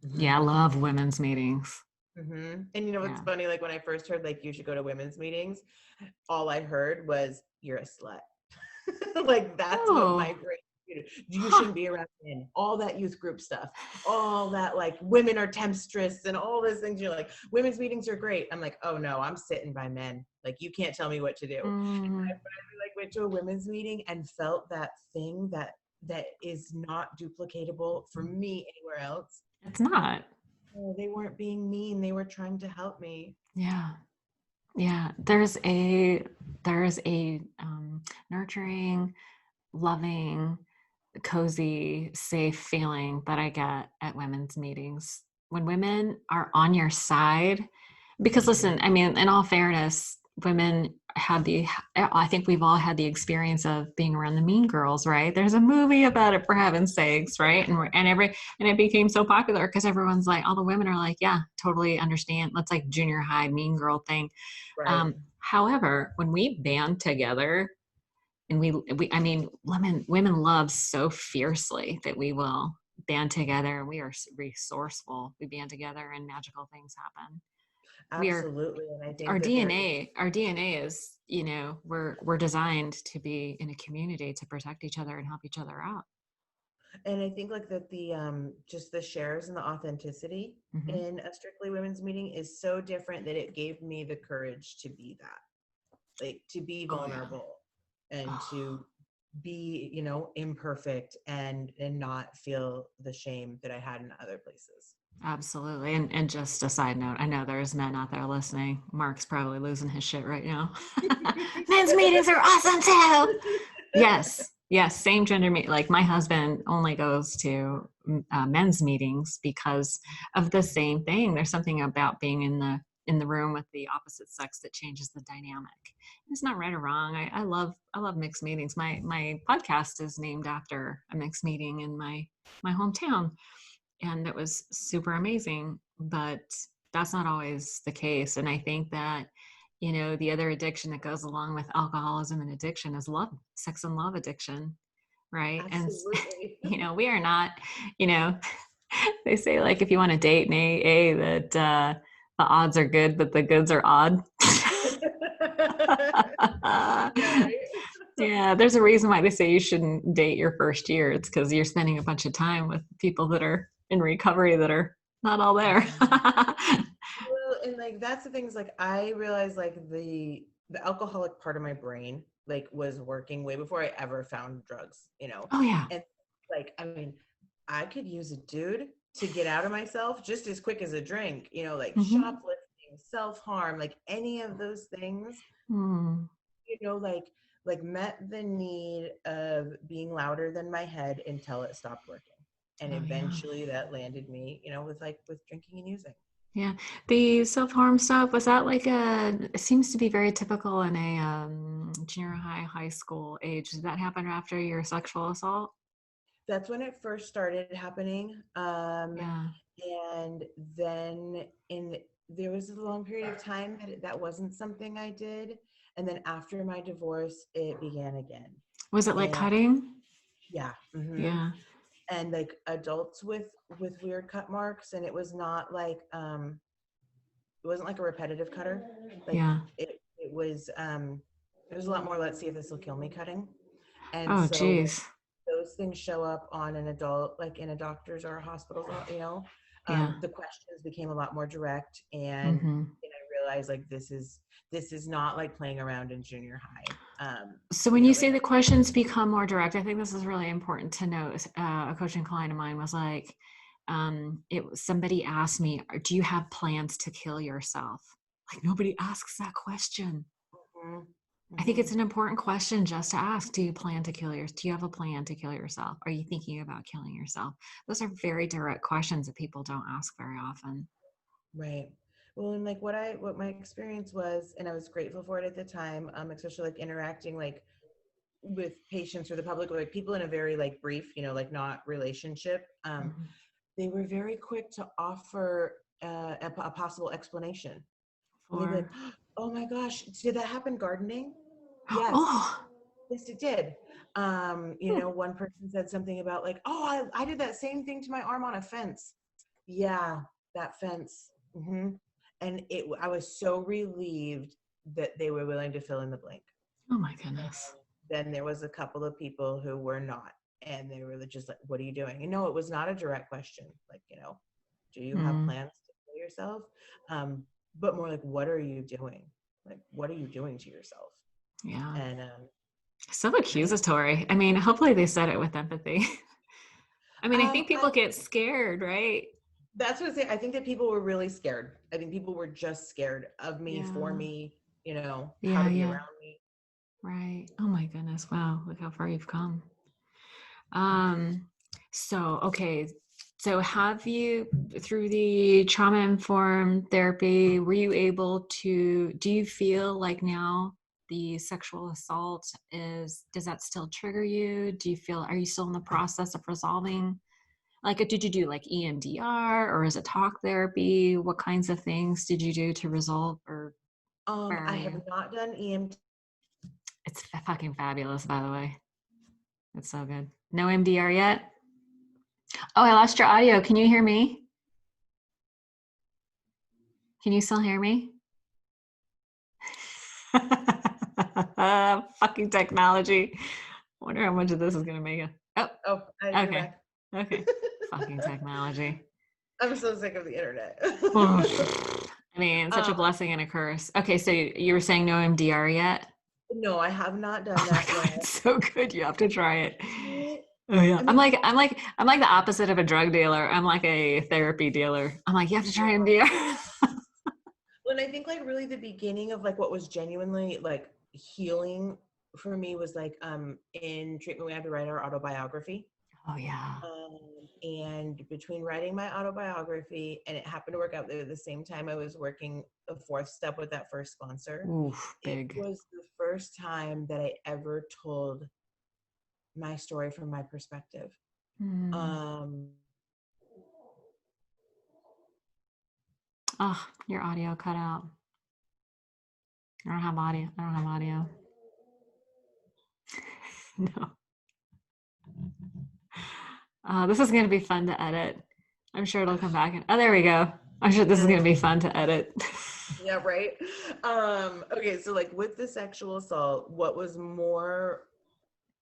Hmm. Yeah, I love women's meetings. And what's Yeah. funny? Like when I first heard like you should go to women's meetings, all I heard was you're a slut. Like that's what my Oh, brain, you huh. shouldn't be around men, all that youth group stuff, all that like women are temptress and all those things. You're like, women's meetings are great. I'm like, oh no, I'm sitting by men. Like you can't tell me what to do. And Mm, I like went to a women's meeting and felt that thing that is not duplicatable for me anywhere else. it's not. Oh, they weren't being mean. They were trying to help me. Yeah. Yeah. There's a nurturing, loving, cozy, safe feeling that I get at women's meetings when women are on your side. Because Mhm. listen, I mean, in all fairness, women have I think we've all had the experience of being around the mean girls, right? There's a movie about it, for heaven's sakes, right? And it became so popular because everyone's like, all the women are like, yeah, totally understand. Let's like junior high mean girl thing. Right. However, when we band together, and I mean, women love so fiercely that we will band together. We are resourceful. We band together and magical things happen. We are Absolutely. And I our think that there DNA, our DNA is, we're designed to be in a community to protect each other and help each other out. and I think like that the just the shares and the authenticity Hmm. in a strictly women's meeting is so different that it gave me the courage to be that, like to be Oh yeah. vulnerable and Oh, to be, imperfect and not feel the shame that I had in other places. absolutely. And just a side note, I know there's men out there listening. Mark's probably losing his shit right now. Men's meetings are awesome too. Yes, yes, same gender meet. Like my husband only goes to men's meetings because of the same thing. There's something about being in the room with the opposite sex that changes the dynamic. It's not right or wrong. I love mixed meetings. My podcast is named after a mixed meeting in my hometown, and it was super amazing. But that's not always the case. And I think that, the other addiction that goes along with alcoholism and addiction is love, sex and love addiction, right? And, Absolutely. we are not, you know, they say like if you want to date an AA that the odds are good, but the goods are odd. Yeah, right. Yeah, there's a reason why they say you shouldn't date your first year. It's because you're spending a bunch of time with people that are in recovery that are not all there. Well, and like that's the things like I realized like the alcoholic part of my brain like was working way before I ever found drugs, Oh yeah. And like I mean, I could use a dude to get out of myself just as quick as a drink, like Mm-hmm. shoplifting, self-harm, like any of those things, Mm. like met the need of being louder than my head until it stopped working. And Oh yeah. eventually that landed me, with drinking and using. Yeah. The self-harm stuff, was that like it seems to be very typical in a junior high, high school age. Did that happen after your sexual assault? That's when it first started happening. Yeah. And then there was a long period of time that wasn't something I did. And then after my divorce, it began again. Was it like And cutting? yeah, Yeah. and like adults with weird cut marks, and it wasn't like a repetitive cutter. Like Yeah. it was a lot more let's see if this will kill me cutting. And Oh, so when geez. those things show up on an adult, like in a doctor's or a hospital's, Yeah. the questions became a lot more direct, Mm-hmm. and I realized like this is not like playing around in junior high. So when you Like say the questions become more direct, I think this is really important to note. A coaching client of mine was like, somebody asked me, "Do you have plans to kill yourself?" Like nobody asks that question. mhm, I think it's mhm, an important question just to ask. Do you plan to kill yourself? Do you have a plan to kill yourself? Are you thinking about killing yourself? Those are very direct questions that people don't ask very often. right. Well, and like what my experience was, and I was grateful for it at the time, especially like interacting like with patients or the public, or like people in a very like brief, like not relationship. Mhm. They were very quick to offer a possible explanation. And they'd be like, For "Oh my gosh, did that happen gardening?" Yes, oh, yes, it did. One person said something about like, "Oh, I did that same thing to my arm on a fence." Yeah, that fence. And I was so relieved that they were willing to fill in the blank. oh my goodness. Then there was a couple of people who were not, and they were just like, "What are you doing?" And no, it was not a direct question, like, do you have Mm, plans to kill yourself? But more like, what are you doing? Like, what are you doing to yourself? yeah. And So I don't know. accusatory. I mean, hopefully they said it with empathy. I mean, I think I, people get scared, right? that's what I say. I think that people were really scared. I think people were just scared of me, for Yeah. me, how Yeah, to be yeah. around me. Right. Oh my goodness. Wow. Look how far you've come. Thank you. Um, okay. So have you, through the trauma informed therapy, were you able to, do you feel like now the sexual assault does that still trigger you? Are you still in the process of resolving? Like, did you do like EMDR or is it talk therapy? What kinds of things did you do to resolve, or where I are have you? not done EMT. It's fucking fabulous, by the way. It's so good. No MDR yet? Oh, I lost your audio. Can you hear me? Can you still hear me? Fucking technology. I wonder how much of this is going to make it. Oh, Oh, you're okay. back. Okay. Fucking technology. I'm so sick of the internet. I mean, such a um, blessing and a curse. Okay, so you were saying no MDR yet? no, I have not Oh done my that God, yet. it's so good. You have to try it. Right? Oh yeah. I I'm mean, like I'm like I'm like the opposite of a drug dealer. I'm like a therapy dealer. I'm like, you have to try MDR. when I think like really the beginning of like what was genuinely like healing for me was like in treatment we had to write our autobiography. Oh yeah. And between writing my autobiography, and it happened to work out there at the same time I was working the fourth step with that first sponsor, Oof, it big. was the first time that I ever told my story from my perspective. Hmm. Um, Oh, your audio cut out. I don't have audio. I don't have audio. No. This is going to be fun to edit. I'm sure it'll come back. Oh, there we go. I'm sure this is going to be fun to edit. Yeah, right. Okay, so like with the sexual assault, what was more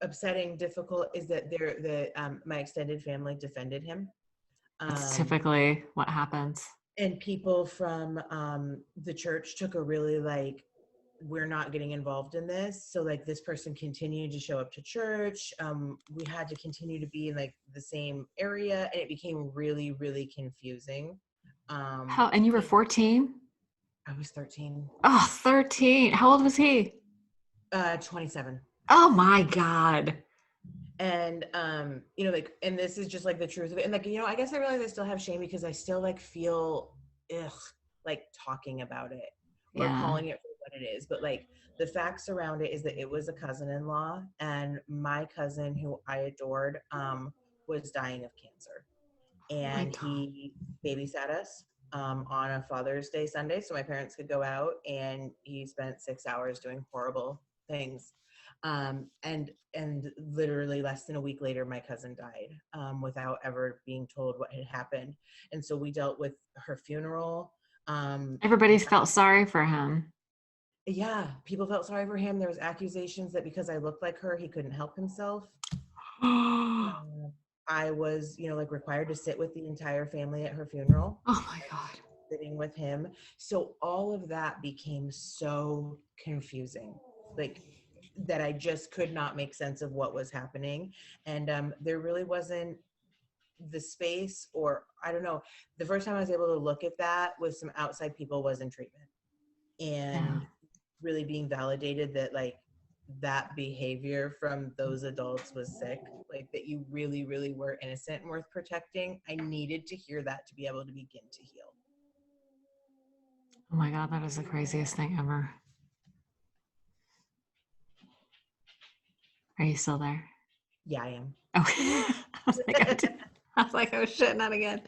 upsetting, difficult is that my extended family defended him. That's Um, typically what happens. and people from the church took a really like, we're not getting involved in this. So like this person continued to show up to church. We had to continue to be in like the same area, and it became really, really confusing. How, and you were And 14? I was 13, Oh, 13. How old was he? 27. Oh my God. And like, and this is just like the truth of it. And like, I guess I realize I still have shame because I still like feel ugh, like talking about it or Yeah. calling it for what it is. But like the facts around it is that it was a cousin-in-law, and my cousin, who I adored, was dying of cancer. Oh my And God. he babysat us on a Father's Day Sunday so my parents could go out, and he spent 6 hours doing horrible things. And literally less than a week later, my cousin died without ever being told what had happened. And so we dealt with her funeral. Um, Everybody felt sorry for him. yeah, people felt sorry for him. There was accusations that because I looked like her, he couldn't help himself. Oh I was, like required to sit with the entire family at her funeral, my God. sitting with him. So all of that became so confusing, like that I just could not make sense of what was happening. And there really wasn't the space, or I don't know. The first time I was able to look at that with some outside people was in treatment, Yeah. and really being validated that like that behavior from those adults was sick, like that you really, really were innocent and worth protecting. I needed to hear that to be able to begin to heal. Oh my God, that is the craziest thing ever. Are you still there? Yeah, I am. Oh, I was like, oh shit, not again.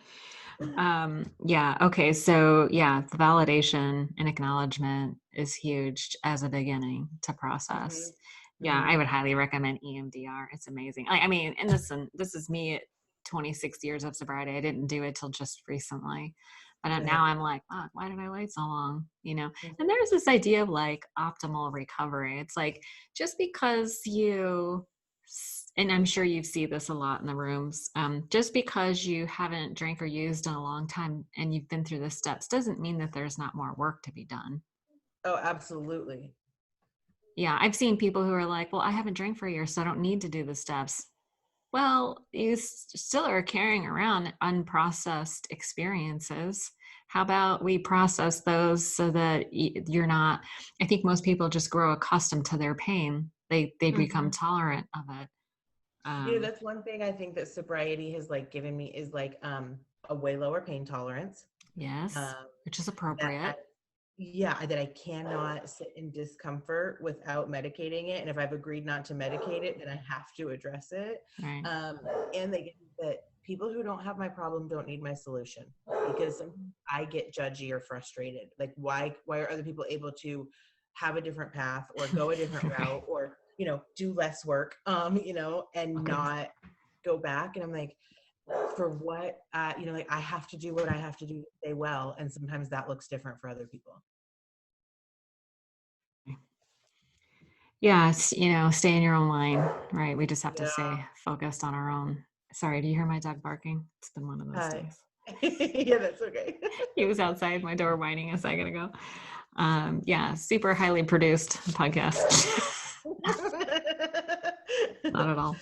Yeah, okay. So yeah, the validation and acknowledgement is huge as a beginning to process. Mm-hmm. Yeah, I Mm-hmm. would highly recommend EMDR. It's amazing. I mean, and this is me at 26 years of sobriety. I didn't do it till just recently. But now Right. I'm like, oh, why did I wait so long? And Mm-hmm. there's this idea of like optimal recovery. It's like just because and I'm sure you see this a lot in the rooms. Just because you haven't drank or used in a long time and you've been through the steps doesn't mean that there's not more work to be done. Oh, absolutely. Yeah, I've seen people who are like, well, I haven't drank for a year, so I don't need to do the steps. Well, you still are carrying around unprocessed experiences. How about we process those so that you're not? I think most people just grow accustomed to their pain. They become Mm-hmm. tolerant of it. That's one thing I think that sobriety has like given me is like a way lower pain tolerance. Yes, Um, which is that I, appropriate. yeah, that I cannot sit in discomfort without medicating it. And if I've agreed not to medicate it, then I have to address it. Right. Um, and they get that people who don't have my problem don't need my solution, because sometimes I get judgy or frustrated. Like why are other people able to have a different path or go a different Right. route, or, do less work, and Okay. not go back. And I'm like, for what, like I have to do what I have to do to stay well. And sometimes that looks different for other people. Yeah, it's, stay in your own lane, right? We just have to Yeah. stay focused on our own. Sorry, do you hear my dog barking? It's been one of those Hi. days. Yeah, that's okay. He was outside my door whining a second ago. Yeah, super highly produced podcast. Not at all.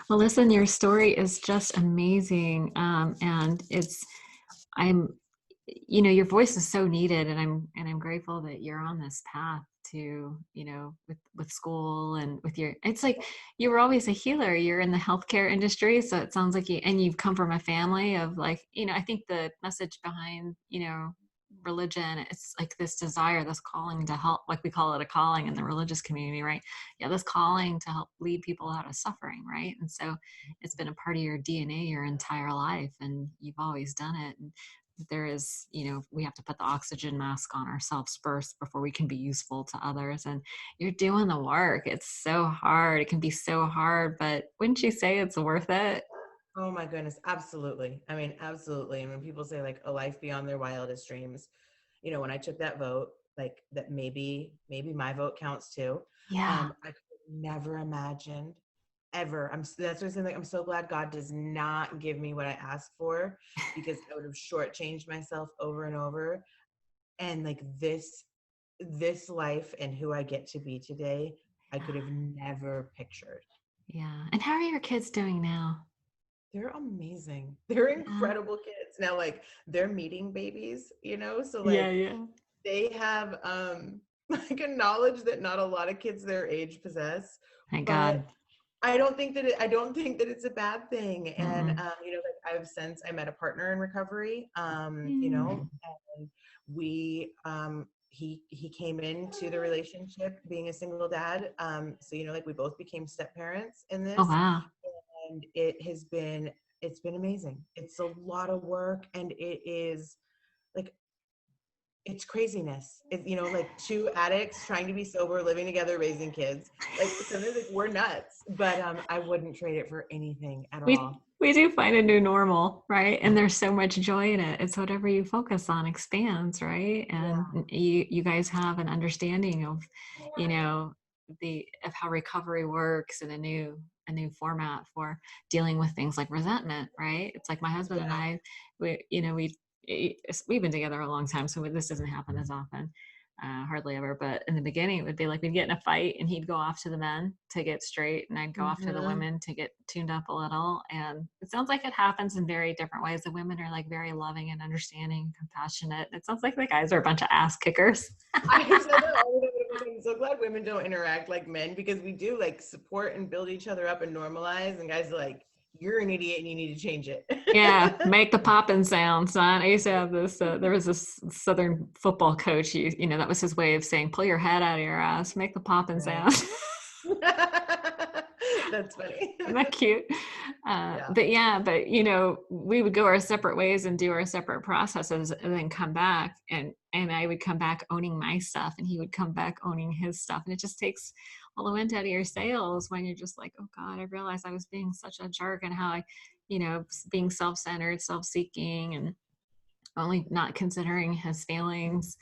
Well, listen, your story is just amazing. And I'm your voice is so needed, and I'm grateful that you're on this path to with school and with your, it's like you were always a healer. You're in the healthcare industry, so it sounds like you've come from a family of like, I think the message behind religion, it's like this desire, this calling to help, like we call it a calling in the religious community, right? Yeah, this calling to help lead people out of suffering, right? And so it's been a part of your DNA your entire life, and you've always done it. And there is, we have to put the oxygen mask on ourselves first before we can be useful to others. And you're doing the work. It's so hard. It can be so hard, but wouldn't you say it's worth it? Oh my goodness, absolutely. I mean, absolutely. And when people say like a life beyond their wildest dreams, when I took that vote, like that maybe my vote counts too. Yeah. I could have never imagined ever. That's what I'm saying. Like, I'm so glad God does not give me what I asked for, because I would have shortchanged myself over and over. And like this life and who I get to be today, I could have never pictured. Yeah. And how are your kids doing now? They're amazing. They're Yeah. incredible kids. Now, like, they're meeting babies. So Yeah. like Yeah. they have like a knowledge that not a lot of kids their age possess. Thank But God. I don't think that it's a bad thing. And Mm-mm. like I've since I met a partner in recovery, Mm. and we he came into the relationship being a single dad. So like we both became step parents in Oh, this, wow. and it's been amazing. It's a lot of work, and it is like it's craziness. Like two addicts trying to be sober, living together, raising kids. Like sometimes like we're nuts, but I wouldn't trade it for anything at we all. we do find a new normal, right? And there's so much joy in it. It's whatever you focus on expands, right? And Yeah. you guys have an understanding of, you know, the of how recovery works and a new format for dealing with things like resentment, right? It's like my husband and Yeah. I, we've been together a long time, so this doesn't happen as often. Hardly ever. But in the beginning, it would be like we'd get in a fight and he'd go off to the men to get straight, and I'd go off to the Hmm. women to get tuned up a little. And it sounds like it happens in very different ways. The women are like very loving and understanding, compassionate. It sounds like the guys are a bunch of ass kickers. I said that all the time. I'm so glad women don't interact like men, because we do like support and build each other up and normalize. And guys are like, you're an idiot and you need to change it. Yeah, make the popping sound, son. I used to have this. There was this Southern football coach. That was his way of saying, "Pull your head out of your ass, make the popping Right. sound." That's funny. Isn't that cute? Yeah. But yeah, but we would go our separate ways and do our separate processes, and then come back, and I would come back owning my stuff, and he would come back owning his stuff, and it just takes all the wind out of your sails when you're just like, oh God, I realized I was being such a jerk, and how being self-centered, self-seeking, and only not considering his feelings.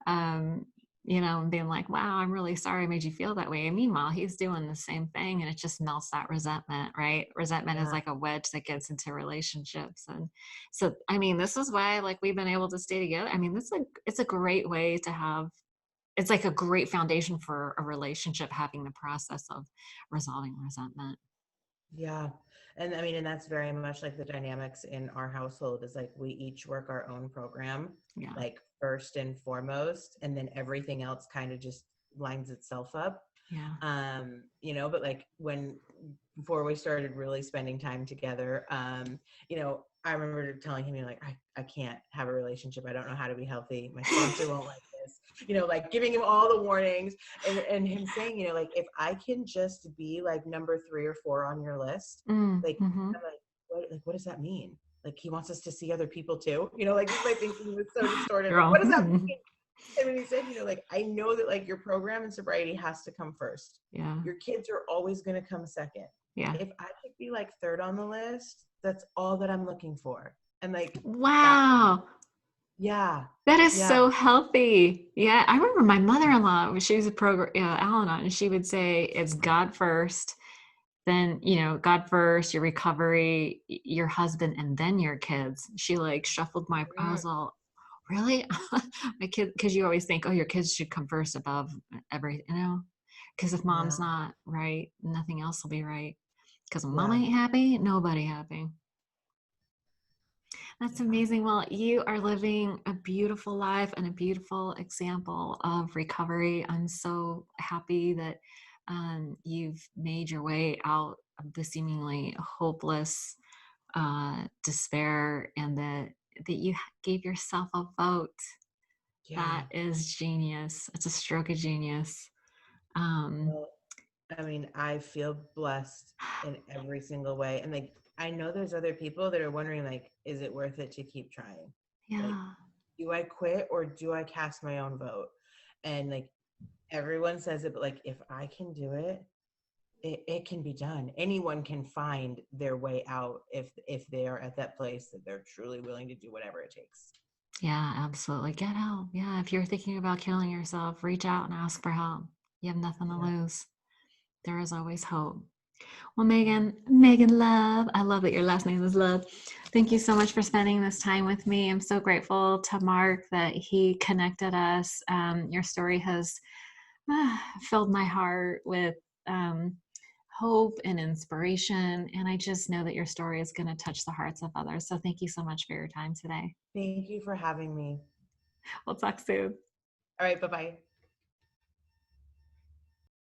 um and being like, wow, I'm really sorry I made you feel that way. And meanwhile, he's doing the same thing, and it just melts that resentment, right? Resentment is Yeah. like a wedge that gets into relationships. And so, I mean, this is why, like, we've been able to stay together. I mean, it's a great way to have, it's like a great foundation for a relationship, having the process of resolving resentment. Yeah. And I mean, and that's very much like the dynamics in our household is like we each work our own program, Yeah. like first and foremost, and then everything else kind of just lines itself up. Yeah. But like before we started really spending time together, I remember telling him, like, I can't have a relationship. I don't know how to be healthy. My sponsor won't like this, like giving him all the warnings, and him saying, like, if I can just be like number 3 or 4 on your list, like, Mm-hmm. I'm what does that mean? Like, he wants us to see other people too, like just my thinking was so distorted. You're Like, all, what does that mean? And when he said, like, I know that like your program and sobriety has to come first. yeah. Your kids are always going to come second. Yeah. If I could be like third on the list, that's all that I'm looking for. And like that, Wow. yeah, That is yeah, so healthy. Yeah, I remember my mother-in-law, she was a program, Al-Anon, and she would say it's God first, then, God first, your recovery, your husband, and then your kids. She like shuffled I mm, was all, really? My kid, because you always think, oh, your kids should come first above everything, because if yeah, mom's not right, nothing else will be right. Because when mama yeah, ain't happy, nobody happy. That's yeah, amazing. Well, you are living a beautiful life and a beautiful example of recovery. I'm so happy that you've made your way out of the seemingly hopeless despair, and that you gave yourself a vote. yeah. That is genius. It's a stroke of genius. Um, Well, I mean, I feel blessed in every single way. And like, I know there's other people that are wondering, like, is it worth it to keep trying? Like, Yeah. do I quit or do I cast my own vote? And like everyone says it, but like if I can do it, it can be done. Anyone can find their way out if they are at that place that they're truly willing to do whatever it takes. Yeah, absolutely. Get help. Yeah. If you're thinking about killing yourself, reach out and ask for help. You have nothing to Yeah. lose. There is always hope. Well, Yeah. Megan Love, I love that your last name is Love. Thank you so much for spending this time with me. I'm so grateful to Mark that he connected us. Your story has filled my heart with um, hope and inspiration. And I just know that your story is going to touch the hearts of others. So thank you so much for your time today. Thank you for having me. We'll talk soon. All right. Bye bye.